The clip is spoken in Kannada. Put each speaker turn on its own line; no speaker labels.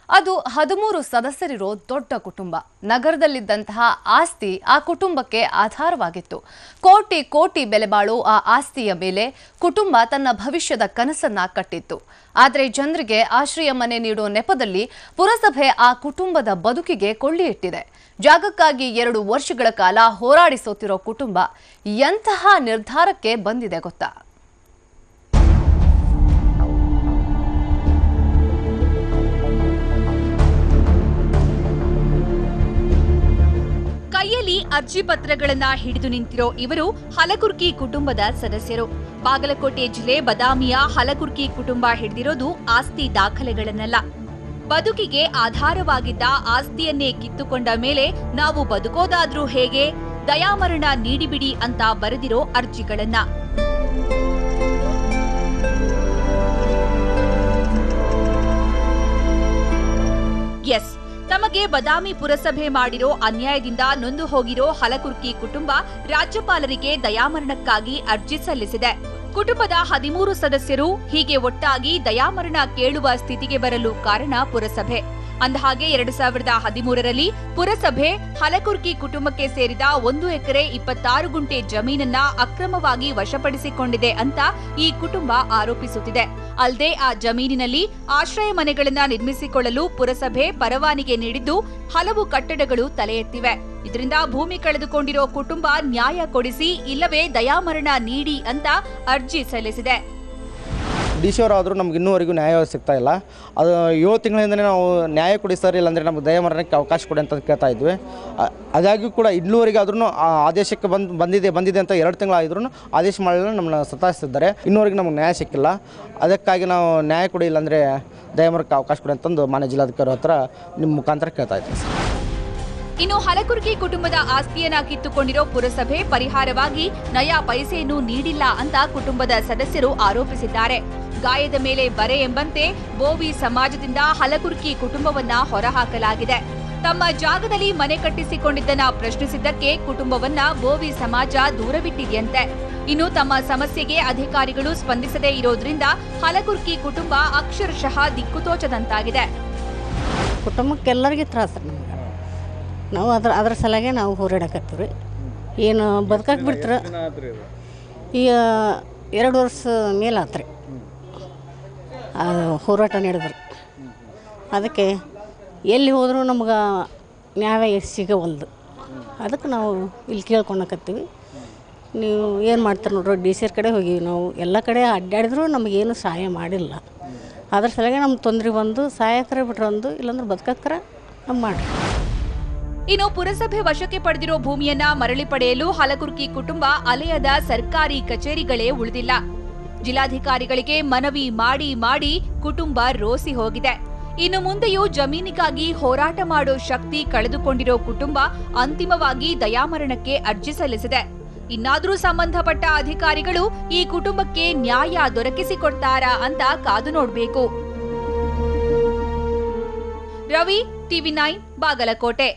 ಅದು 13 ಸದಸ್ಯರಿರೋ ದೊಡ್ಡ ಕುಟುಂಬ. ನಗರದಲ್ಲಿದ್ದಂತಹ ಆಸ್ತಿ ಆ ಕುಟುಂಬಕ್ಕೆ ಆಧಾರವಾಗಿತ್ತು. ಕೋಟಿ ಕೋಟಿ ಬೆಲೆ ಬಾಳೋ ಆ ಆಸ್ತಿಯ ಮೇಲೆ ಕುಟುಂಬ ತನ್ನ ಭವಿಷ್ಯದ ಕನಸನ್ನ ಕಟ್ಟಿತ್ತು. ಆದರೆ ಜನರಿಗೆ ಆಶ್ರಯ ಮನೆ ನೀಡೋ ನೆಪದಲ್ಲಿ ಪುರಸಭೆ ಆ ಕುಟುಂಬದ ಬದುಕಿಗೆ ಕೊಳ್ಳಿ ಇಟ್ಟಿದೆ. ಜಾಗಕ್ಕಾಗಿ 2 ವರ್ಷಗಳ ಕಾಲ ಹೋರಾಡಿಸುತ್ತಿರೋ ಕುಟುಂಬ ಎಂತಹ ನಿರ್ಧಾರಕ್ಕೆ ಬಂದಿದೆ ಗೊತ್ತಾ?
ಕೈಯಲ್ಲಿ ಅರ್ಜಿ ಪತ್ರಗಳನ್ನ ಹಿಡಿದು ನಿಂತಿರೋ ಇವರು ಹಲಕುರ್ಕಿ ಕುಟುಂಬದ ಸದಸ್ಯರು. ಬಾಗಲಕೋಟೆ ಜಿಲ್ಲೆ ಬದಾಮಿಯ ಹಲಕುರ್ಕಿ ಕುಟುಂಬ ಹಿಡಿದಿರೋದು ಆಸ್ತಿ ದಾಖಲೆಗಳನ್ನಲ್ಲ. ಬದುಕಿಗೆ ಆಧಾರವಾಗಿದ್ದ ಆಸ್ತಿಯನ್ನೇ ಕಿತ್ತುಕೊಂಡ ಮೇಲೆ ನಾವು ಬದುಕೋದಾದ್ರೂ ಹೇಗೆ, ದಯಾಮರಣ ನೀಡಿಬಿಡಿ ಅಂತ ಬರೆದಿರೋ ಅರ್ಜಿಗಳನ್ನ. ಎಸ್, ತಮಗೆ ಬದಾಮಿ ಪುರಸಭೆ ಮಾಡಿರೋ ಅನ್ಯಾಯದಿಂದ ನೊಂದು ಹೋಗಿರೋ ಹಲಕುರ್ಕಿ ಕುಟುಂಬ ರಾಜ್ಯಪಾಲರಿಗೆ ದಯಾಮರಣಕ್ಕಾಗಿ ಅರ್ಜಿ ಸಲ್ಲಿಸಿದೆ. ಕುಟುಂಬದ 13 ಸದಸ್ಯರು ಹೀಗೆ ಒಟ್ಟಾಗಿ ದಯಾಮರಣ ಕೇಳುವ ಸ್ಥಿತಿಗೆ ಬರಲು ಕಾರಣ ಪುರಸಭೆ. ಅಂದಹಾಗೆ 2013ರಲ್ಲಿ ಪುರಸಭೆ ಹಲಕುರ್ಕಿ ಕುಟುಂಬಕ್ಕೆ ಸೇರಿದ 1 ಎಕರೆ 26 ಗುಂಟೆ ಜಮೀನನ್ನ ಅಕ್ರಮವಾಗಿ ವಶಪಡಿಸಿಕೊಂಡಿದೆ ಅಂತ ಈ ಕುಟುಂಬ ಆರೋಪಿಸುತ್ತಿದೆ. ಅಲ್ಲದೆ ಆ ಜಮೀನಿನಲ್ಲಿ ಆಶ್ರಯ ಮನೆಗಳನ್ನ ನಿರ್ಮಿಸಿಕೊಳ್ಳಲು ಪುರಸಭೆ ಪರವಾನಗಿ ನೀಡಿದ್ದು ಹಲವು ಕಟ್ಟಡಗಳು ತಲೆ ಎತ್ತಿವೆ. ಇದರಿಂದ ಭೂಮಿ ಕಳೆದುಕೊಂಡಿರೋ ಕುಟುಂಬ ನ್ಯಾಯ ಕೊಡಿಸಿ ಇಲ್ಲವೇ ದಯಾಮರಣ ನೀಡಿ ಅಂತ ಅರ್ಜಿ ಸಲ್ಲಿಸಿದೆ.
ಡಿಸಿ ಅವರಾದರೂ ನಮ್ಗೆ ಇನ್ನೂವರೆಗೂ ನ್ಯಾಯ ಸಿಗ್ತಾ ಇಲ್ಲ. ಅದು 7 ತಿಂಗಳಿಂದಲೇ ನಾವು ನ್ಯಾಯ ಕೊಡಿ ಸರ್, ಇಲ್ಲಾಂದರೆ ನಮ್ಗೆ ದಯಾಮರಣಕ್ಕೆ ಅವಕಾಶ ಕೊಡಿ ಅಂತ ಕೇಳ್ತಾ ಇದ್ವಿ. ಅದಾಗಿಯೂ ಕೂಡ ಇನ್ನೂವರೆಗೆ ಆದ್ರೂ ಆದೇಶಕ್ಕೆ ಬಂದಿದೆ ಅಂತ 2 ತಿಂಗಳಾದ್ರೂ ಆದೇಶ ಮಾಡಲು ನಮ್ಮನ್ನ ಸತಾಯಿಸಿದ್ದಾರೆ. ಇನ್ನೂವರೆಗೆ ನಮ್ಗೆ ನ್ಯಾಯ ಸಿಕ್ಕಿಲ್ಲ. ಅದಕ್ಕಾಗಿ ನಾವು ನ್ಯಾಯ ಕೊಡಿ, ಇಲ್ಲಾಂದರೆ ದಯಾಮರಣಕ್ಕೆ ಅವಕಾಶ ಕೊಡಿ ಅಂತಂದು ಮಾನ್ಯ ಜಿಲ್ಲಾಧಿಕಾರಿ ಹತ್ರ ನಿಮ್ಮ ಮುಖಾಂತರ ಕೇಳ್ತಾ ಇದ್ದೀವಿ ಸರ್.
ಇನ್ನು ಹಲಕುರ್ಕಿ ಕುಟುಂಬದ ಆಸ್ತಿಯನ್ನ ಕಿತ್ತುಕೊಂಡಿರೋ ಪುರಸಭೆ ಪರಿಹಾರವಾಗಿ ನಯಾ ಪೈಸೆಯನ್ನು ನೀಡಿಲ್ಲ ಅಂತ ಕುಟುಂಬದ ಸದಸ್ಯರು ಆರೋಪಿಸಿದ್ದಾರೆ. ಗಾಯದ ಮೇಲೆ ಬರೆ ಎಂಬಂತೆ ಬೋವಿ ಸಮಾಜದಿಂದ ಹಲಕುರ್ಕಿ ಕುಟುಂಬವನ್ನ ಹೊರಹಾಕಲಾಗಿದೆ. ತಮ್ಮ ಜಾಗದಲ್ಲಿ ಮನೆ ಕಟ್ಟಿಸಿಕೊಂಡಿದ್ದನ್ನ ಪ್ರಶ್ನಿಸಿದ್ದಕ್ಕೆ ಕುಟುಂಬವನ್ನ ಬೋವಿ ಸಮಾಜ ದೂರವಿಟ್ಟಿದೆಯಂತೆ. ಇನ್ನು ತಮ್ಮ ಸಮಸ್ಯೆಗೆ ಅಧಿಕಾರಿಗಳು ಸ್ಪಂದಿಸದೇ ಇರೋದ್ರಿಂದ ಹಲಕುರ್ಕಿ ಕುಟುಂಬ ಅಕ್ಷರಶಃ ದಿಕ್ಕುತೋಚದಂತಾಗಿದೆ.
ಕುಟುಂಬಕ್ಕೆಲ್ಲರಿಗೂ ತ್ರಾಸ. ನಾವು ಅದ್ರ ಸಲಗೆ ನಾವು ಹೋರಾಡಕತ್ತೀವಿ. ಏನು ಬದುಕಕ್ಕೆ ಬಿಡ್ತಾರೆ. ಈಗ 2 ವರ್ಷ ಮೇಲಾತ್ರಿ ಹೋರಾಟ ನಡೆದ್ರು. ಅದಕ್ಕೆ ಎಲ್ಲಿ ಹೋದರೂ ನಮ್ಗೆ ನ್ಯಾಯ ಸಿಗವಲ್ದು. ಅದಕ್ಕೆ ನಾವು ಇಲ್ಲಿ ಕೇಳ್ಕೊಳಕತ್ತೀವಿ. ನೀವು ಏನು ಮಾಡ್ತಾರೆ ನೋಡ್ರಿ, DC ಕಡೆ ಹೋಗಿ ನಾವು ಎಲ್ಲ ಕಡೆ ಅಡ್ಡಾಡಿದ್ರು ನಮಗೇನು ಸಹಾಯ ಮಾಡಿಲ್ಲ. ಅದ್ರ ಸಲಗೆ ನಮ್ಗೆ ತೊಂದರೆ ಬಂದು ಸಹಾಯಕರೇ ಬಿಟ್ರೆ ಒಂದು, ಇಲ್ಲಾಂದ್ರೆ ಬದುಕಕ್ಕರ ನಮ್ಮ ಮಾಡಿ.
ಇನ್ನು ಪುರಸಭೆ ವಶಕ್ಕೆ ಪಡೆದಿರೋ ಭೂಮಿಯನ್ನ ಮರಳಿ ಪಡೆಯಲು ಹಲಕುರ್ಕಿ ಕುಟುಂಬ ಅಲೆಯದ ಸರ್ಕಾರಿ ಕಚೇರಿಗಳೇ ಉಳಿದಿಲ್ಲ. ಜಿಲ್ಲಾಧಿಕಾರಿಗಳಿಗೆ ಮನವಿ ಮಾಡಿ ಕುಟುಂಬ ರೋಸಿ ಹೋಗಿದೆ. ಇನ್ನು ಮುಂದೆಯೂ ಜಮೀನಿಗಾಗಿ ಹೋರಾಟ ಮಾಡೋ ಶಕ್ತಿ ಕಳೆದುಕೊಂಡಿರೋ ಕುಟುಂಬ ಅಂತಿಮವಾಗಿ ದಯಾಮರಣಕ್ಕೆ ಅರ್ಜಿ ಸಲ್ಲಿಸಿದೆ. ಇನ್ನಾದ್ರೂ ಸಂಬಂಧಪಟ್ಟ ಅಧಿಕಾರಿಗಳು ಈ ಕುಟುಂಬಕ್ಕೆ ನ್ಯಾಯ ದೊರಕಿಸಿಕೊಡ್ತಾರಾ ಅಂತ ಕಾದು ನೋಡ್ಬೇಕು. ರವಿ, TV9 ಬಾಗಲಕೋಟೆ.